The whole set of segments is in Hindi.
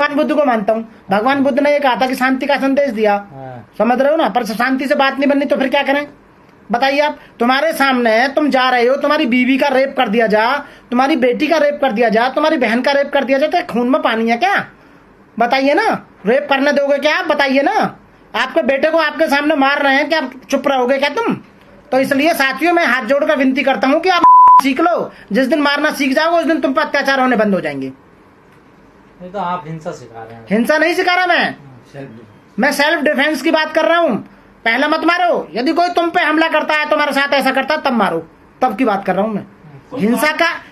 भगवान बुद्ध को मानता हूँ। भगवान बुद्ध ने ये कहा था कि शांति का संदेश दिया, समझ रहे हो ना। पर शांति से बात नहीं बननी तो फिर क्या करें बताइए आप। तुम्हारे सामने तुम जा रहे हो, तुम्हारी बीवी का रेप कर दिया जा, तुम्हारी बेटी का रेप कर दिया जा, तुम्हारी बहन का रेप कर दिया जाए, तो खून में पानी है क्या? बताइए ना। रेप करने दोगे क्या आप? बताइए ना। आपके बेटे को आपके सामने मार रहे हैं, क्या आप चुप रहोगे क्या तुम? तो इसलिए साथियों मैं हाथ जोड़कर विनती करता हूँ कि आप सीख लो। जिस दिन मारना सीख जाओगे उस दिन तुम पर अत्याचार होने बंद हो जाएंगे। ये तो आप हिंसा सिखा रहे हैं। हिंसा नहीं सिखा रहा मैं सेल्फ डिफेंस की बात कर रहा हूँ। पहले मत मारो। यदि कोई तुम पे हमला करता है, तुम्हारे साथ ऐसा करता है, तब मारो, तब की बात कर रहा हूँ मैं।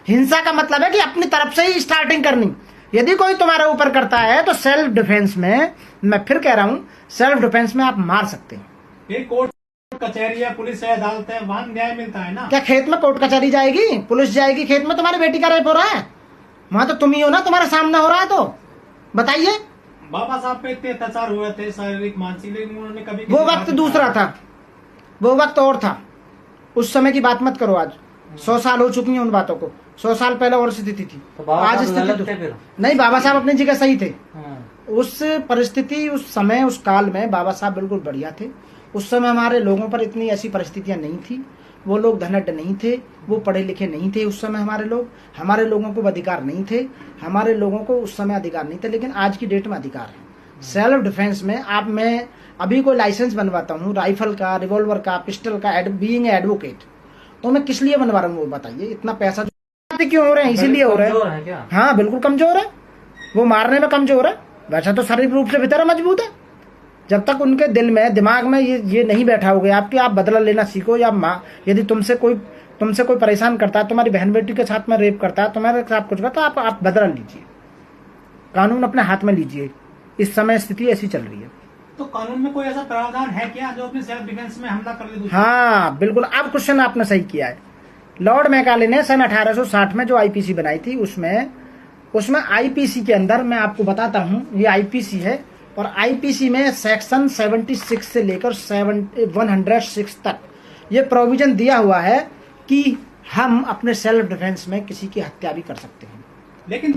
हिंसा का मतलब है कि अपनी तरफ से ही स्टार्टिंग करनी। यदि कोई तुम्हारे ऊपर करता है तो सेल्फ डिफेंस में, मैं फिर कह रहा हूँ, सेल्फ डिफेंस में आप मार सकते हैं। ये कोर्ट कचहरी है, पुलिस है, अदालत है, वहाँ न्याय मिलता है ना। क्या खेत में कोर्ट कचहरी जाएगी, पुलिस जाएगी खेत में? तुम्हारी बेटी का रेप हो रहा है, वहां तो तुम ही हो ना, तुम्हारे सामने हो रहा है, तो बताइए। बाबा साहब पे इतने अत्याचार हुए थे, शारीरिक मानसिक, लेकिन उन्होंने कभी वो वक्त दूसरा था, वो वक्त और था। उस समय की बात मत करो। आज 100 साल हो चुकी हैं उन बातों को। 100 साल पहले और स्थिति थी, तो आज स्थिति नहीं। बाबा साहब अपनी जगह सही थे। उस परिस्थिति, उस समय, उस काल में बाबा साहब बिल्कुल बढ़िया थे। उस समय हमारे लोगों पर इतनी ऐसी परिस्थितियां नहीं थी। वो लोग धनढ़ नहीं थे, वो पढ़े लिखे नहीं थे उस समय। हमारे लोगों को अधिकार नहीं थे, हमारे लोगों को उस समय अधिकार नहीं थे, लेकिन आज की डेट में अधिकार है। सेल्फ डिफेंस में आप, मैं अभी कोई लाइसेंस बनवाता हूँ राइफल का, रिवॉल्वर का, पिस्टल का, बीइंग एडवोकेट, तो मैं किस लिए बनवा रहा हूँ वो बताइए। इतना पैसा क्यों हो रहे हैं? इसीलिए हो रहे हैं। हाँ बिल्कुल कमजोर है, वो मारने में कमजोर है। वैसा तो शारीरिक रूप से भीतर मजबूत है। जब तक उनके दिल में, दिमाग में ये नहीं बैठा होगा आपकी, आप बदला लेना सीखो। या माँ यदि तुमसे कोई परेशान करता है, तुम्हारी बहन बेटी के साथ में रेप करता है, तुम्हारे साथ कुछ करता है, तो आप बदला लीजिए, कानून अपने हाथ में लीजिए। इस समय स्थिति ऐसी चल रही है। तो कानून में कोई ऐसा प्रावधान है क्या जो अपने सेल्फ डिफेंस में हमला कर ले? हाँ बिल्कुल, अब क्वेश्चन आपने सही किया है। लॉर्ड मैकाले ने सन 1860 में जो आईपीसी बनाई थी, उसमें आईपीसी के अंदर, मैं आपको बताता हूँ, ये आईपीसी है, और आईपीसी में सेक्शन 76 से लेकर 106 तक ये प्रोविजन दिया हुआ है कि हम अपने सेल्फ डिफेंस में किसी की हत्या भी कर सकते हैं। लेकिन